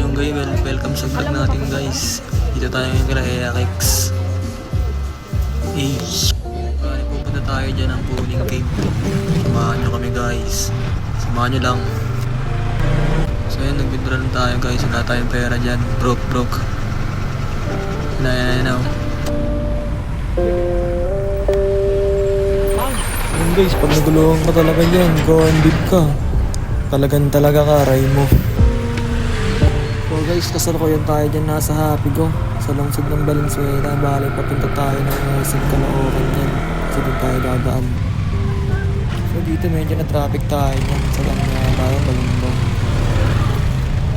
Yung guys, welcome sa vlog natin guys. Dito tayo yung kila Ajax. Bali pupunta tayo dyan ng Puning Cave. Samahan nyo kami guys. Samahan nyo lang. So yun, nag-withdraw lang tayo guys. Wala tayong pera dyan. Broke. Yan o. Yun guys, pag nagulungan ka talaga dyan, go and big ka. Talaga karay mo. So guys, kasalukuyan tayo dyan nasa Happy Go sa lungsod ng Valenzuela. Bali, papunta tayo ng SM Caloocan dyan kasi doon tayo dadaan. So dito medyo na traffic tayo dyan sa lang na tayo Balundong.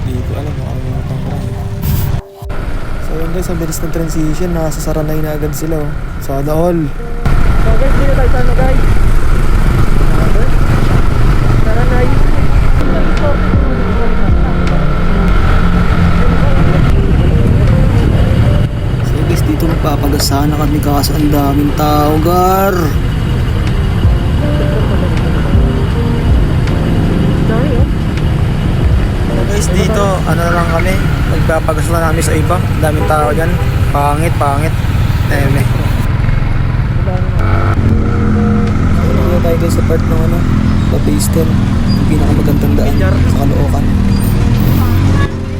Dito alam mo, kalimutan ko rin. So yun guys, ang bilis ng transition, nasa Saranay na agad sila oh. Sada all. So guys, dito tayo sana guys. Saranay. So guys, dito magpapagasahan na kami kaso ang daming tao, gar. So guys, dito ano na lang kami, magpapagas na namin sa iba. Ang daming tao dyan. Pangit. Eme. Dito tayo guys sa part ng ano, sa phase 10. Yung pinakamagandang daan sa Caloocan.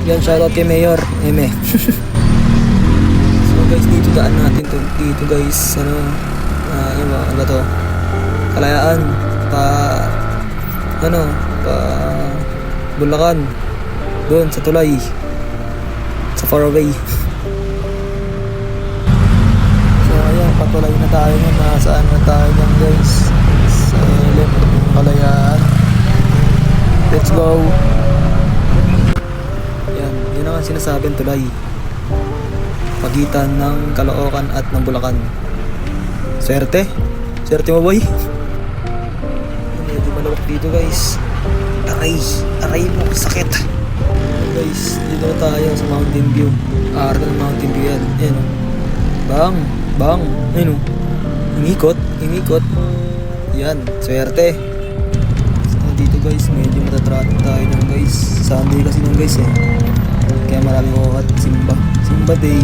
Yan, shoutout kay Mayor Eme. So guys, dito daan natin to. Dito guys, ano ba to? Kalayaan pa Bulacan. Doon sa tulay. Sa Faraway. So ayan, patulay na tayo nga. Nasaan na tayo dyan guys? Sa Elim, Kalayaan. Let's go. Yun ang sinasabing tulay. Pagitan ng Caloocan at ng Bulacan. Swerte mo boy. Medyo malawak dito guys. Aray mo, sakit. Guys, dito tayo sa Mountain View. Arka ng Mountain View yan. Ayan o. Bang. Ayan o. Ingikot. Yan, swerte. So dito guys, medyo matatraffic tayo ng guys. Sunday kasi nung guys eh. Kaya maraming ukat. Simba Day.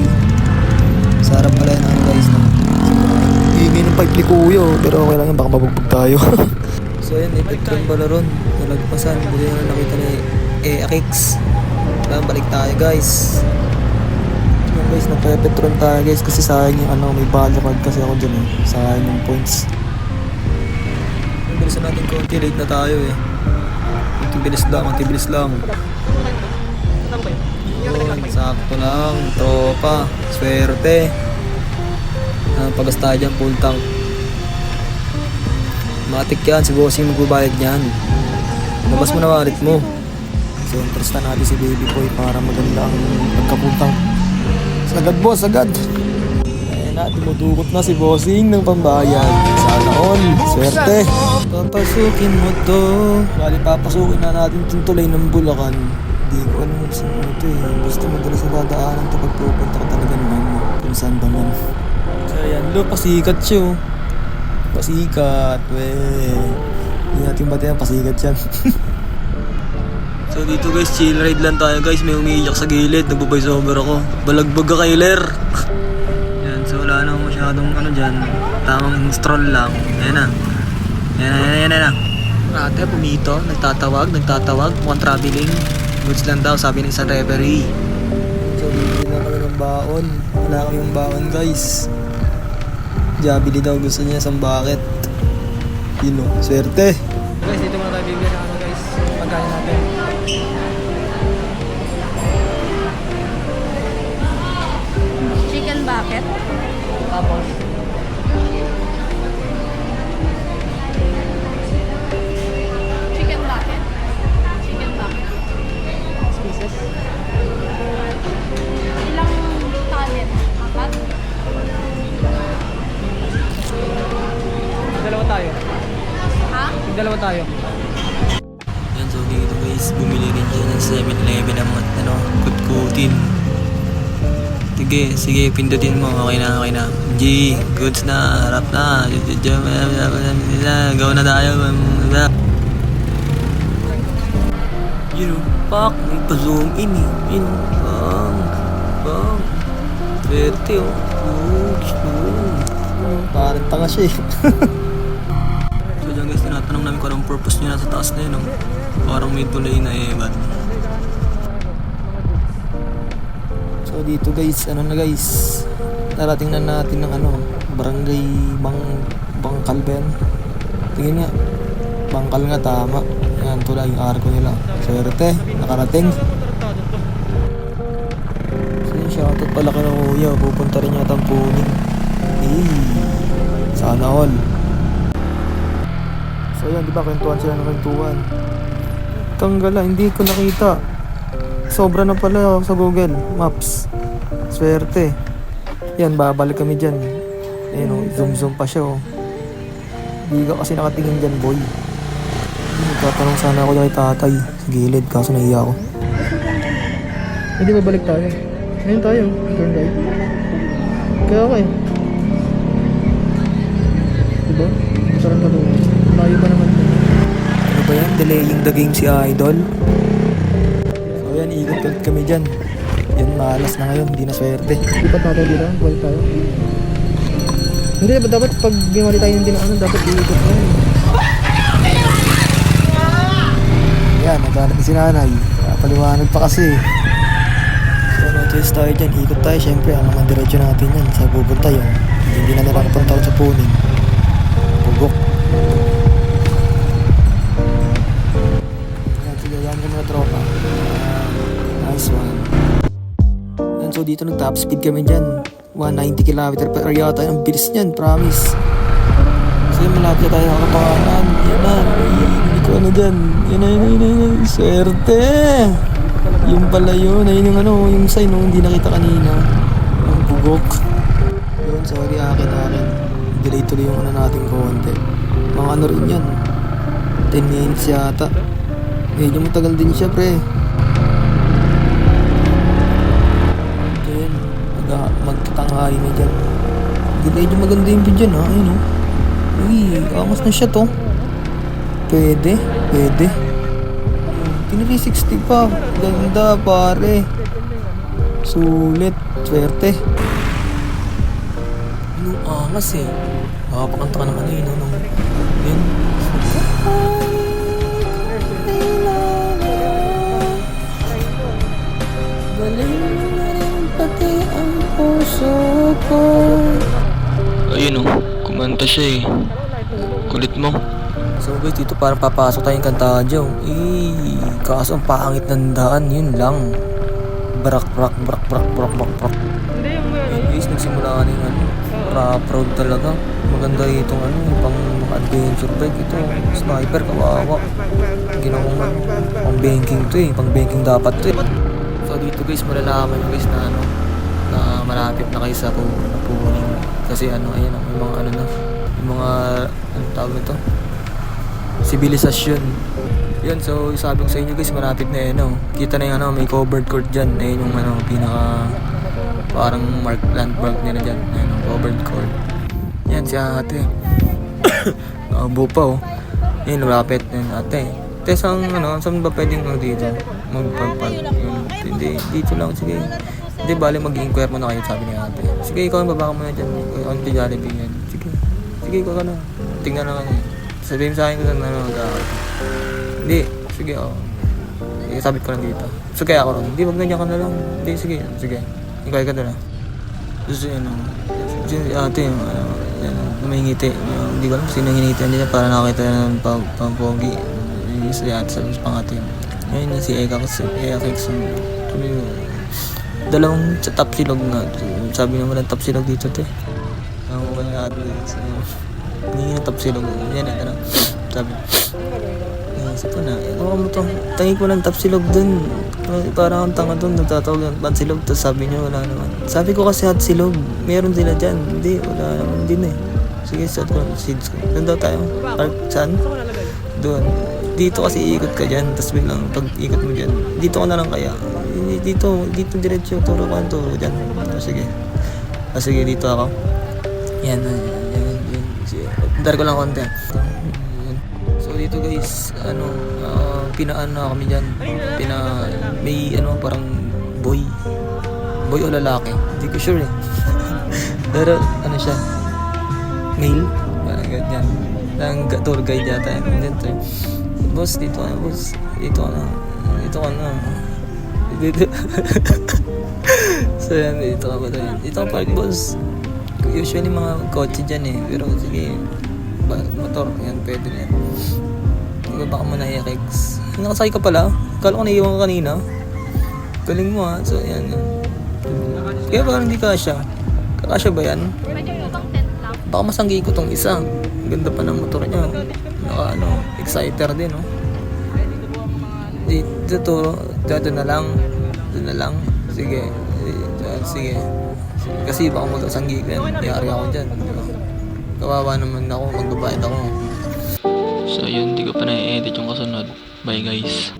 Sarap pala yan ang guys no? Hindi ng pipe ni Kuya pero okay lang yan, baka mabugbog tayo. So yan, epektrong pala ron. Nalagpasan, buti na nakita ni Ajax. Balik tayo guys. Yan guys, napepetron tayo guys kasi sayang yung ano, may value card kasi ako dyan eh. Sayang yung points. Bilisan natin konti, late na tayo eh. Bilis lang. Yun, sakto lang, tropa, swerte. Pagas tayo dyan, full tank. Matik yan, si Bossing magbabayad niyan. Labas mo na wallet mo. So, interesta natin si Baby Boy para maganda ang pagkapuntang. Sagad. Ayan na, dumudukot na si Bossing ng pambayad. Sana all, swerte. Papasukin mo to. Bali, papasukin na natin itong tulay ng Bulacan. Hindi ko alam saan ito eh. Gusto madalas na dadaanan ito pag pupunta ka talaga naman. Kung saan ba man. So, ayan, pasikat siya. Pasikat, hindi natin batayan, pasikat yan. So dito guys, chill ride lang tayo guys. May umiiyak sa gilid, nagbo-voice over ako. Balagbag ka Kyler. Yan, so wala na masyadong ano dyan. Tamang stroll lang. Ayan na. Ate, pumito, nagtatawag. Mukhang traveling. Goods lang daw, sabi ng isang referee. So bibili na kami ng baon. Wala kami yung baon guys. Jabili daw gusto niya isang bucket. Yun o, swerte. Guys, dito muna tayo bibili na guys. Pagkain natin. Chicken bucket. Tapos Chicken bucket. pieces. Ilang talent? 4? Dalawa tayo. Ha? Dalawa tayo. Yan, so dito guys, bumili rin dyan ng 7-Eleven ng mga kutkutin. Sige, pindutin mo. Okay na. G, goods na, harap na. Gawa na tayo. Yun o, pak, may pa-zoom in eh. Yun o, bang. Swerte o. Parang tanga siya eh. So dyan guys, tinatanong namin kung anong purpose nyo nasa taas na yun. Parang may tulay na ewan. So dito guys, ano na guys, narating na natin ng barangay Bangkal ba yan? Tingin nga, Bangkal nga tama. Yan, tulay yung arko nila. Swerte, nakarating. So yun, shoutout pala ka ng kuya, pupunta rin yata ang Puning. Sana all. So yan, di ba kwentuhan sila ng kwentuhan. Tanggala, hindi ko nakita. Sobra na pala sa Google Maps. Swerte. Yan, babalik kami dyan. Ayun o, zoom pa siya o. Hindi ka kasi nakatingin dyan, boy. Nagtatanong sana ako kay tatay sa gilid, kaso nahiya ako. Hindi ba balik tayo? Ngayon tayo, turn right. Kaya okay. Diba? Masarang ka doon. Layo pa naman. Ano ba yan? Delaying the game si Idol? So yan, ikot kami dyan. Yan, malas na ngayon, hindi na swerte. Lipat natin dito, balik tayo. Hindi, dapat pag gimali tayo hindi na dapat iikot na yun. Yan, naghanap si nanay. Paliwanag pa kasi. So, no choice tayo dyan. Ikot tayo, syempre. Ang mga diretsyo natin yan. Sa pupunta yun. Hindi na nakapunta sa Puning. Pugok. Yan, sige, yan kami na tropa. Nice one. Yan, so dito nag-top speed kami dyan. 190 km/h yata. Ang bilis niyan, promise. So yun, malapit na tayo nakakapangalan. Yan na. Hindi ko ano dyan. Yan na. Swerte. Yung pala yun. Ayun yung yung sign hindi nakita kanina. Yung bugok. Yun, sorry, akin. Delay tuloy yung natin konti. Mga rin yan. 10 minutes yata. Medyo matagal din siya, pre. Ayun. Magtatanghay na dyan. Medyo maganda yung video na. Ayun o. Uy, angas na siya to. Pwede. 360 pa. Ganda, pare. Sulit. Swerte. Ano, angas eh. Makapakanta ka naman eh. Yan. Galing na rin pati ang puso ko. Ayun o, kumanta siya eh. Kulit mo. So guys, dito parang papasok tayong Kantadyo. Kaso ang pangit ng daan, yun lang. Brak. Guys, nagsimula ka ng proud talaga. Maganda itong pang mga adventure bike. Ito, sniper, kawawa. Ginawang pang banking to eh. Pang banking dapat to eh. So dito guys, malalaman nyo guys na na malapit na kayo sa Puning. Kasi ayun may mga yung mga tawag nito, sibilisasyon. Yun, so sabi ko sa inyo guys, malapit na kita na yung may covered court dyan. Ayun yung pinaka parang landmark nila dyan. Ayun, covered court. Yan si ate. Nakabo pa oh. Ayun, malapit. Ayun, ate. Ate, saan ba pwedeng dito? Magpagpag. Hindi, dito lang, sige. Hindi, bali mag-inquire mo na kayo, sabi ni ate. Sige, ikaw ang babaka mo na dyan. Onti Jollibee yan. Sige, ikaw ka na. Tingnan na kayo. Sabihin sa akin ko na mag-aakit. Hindi, sige ako. Sabit ko lang dito. So kaya ako rin. Hindi, wag ganyan ka na lang. Hindi, sige. Ikaw ka na. Kasi ate, may ngiti. Hindi ko alam sino hinitihan niya para nakakita ng pang-pogi. Si ate, sabi sa pang-ate. Ngayon si Eka kasi. Dalawang top silog na. Sabi naman ng top silog dito, te. Ako ba yung ate? Hindi yung top silog. Yan, sabi. Isip ko na, mo to. Tangi ko ng top silog dun. Parang ang tanga dun, nagtatawag ng hot silog. Tapos sabi niya, wala naman. Sabi ko kasi hot silog. Meron sila dyan. Hindi, wala naman din eh. Sige, set ko ng seeds ko. Doon daw tayo. Park, saan? Doon. Dito kasi iikot ka dyan. Tapos biglang pag ikot mo dyan, dito ka na lang kaya. Dito diretso. Turo ka ang turo dyan. Sige. Sige, dito ako. Yan. Puntar ko lang konti. So dito guys, pinaan na kami dyan. May ano, parang boy o lalaki, hindi ko sure eh. Pero ano siya, male, parang ganyan. Ang tour guide yata yun. And then, boss, dito ka na. So yan, dito ka ba tayo? Dito ka park, boss. Usually mga kotse dyan eh, pero sige, motor, yan, pwede na yan. Diba baka mo na-i-rex? Nakasakay ka pala? Akala ko naiiwan ka kanina. Galing mo ha, so yan. Kaya parang hindi kasya. Kakasya ba yan? Pwede yung ibang tent lang. Baka masanggi ko tong isa. Ang ganda pa ng motor niya. Naka exciter din, no? Dito na lang. Sige. Kasi baka magsanggi ko yan. Yari ako dyan. Diba? Kawawa naman ako. Magbabayad ako. So yun, di ko pa na-edit yung kasunod. Bye guys.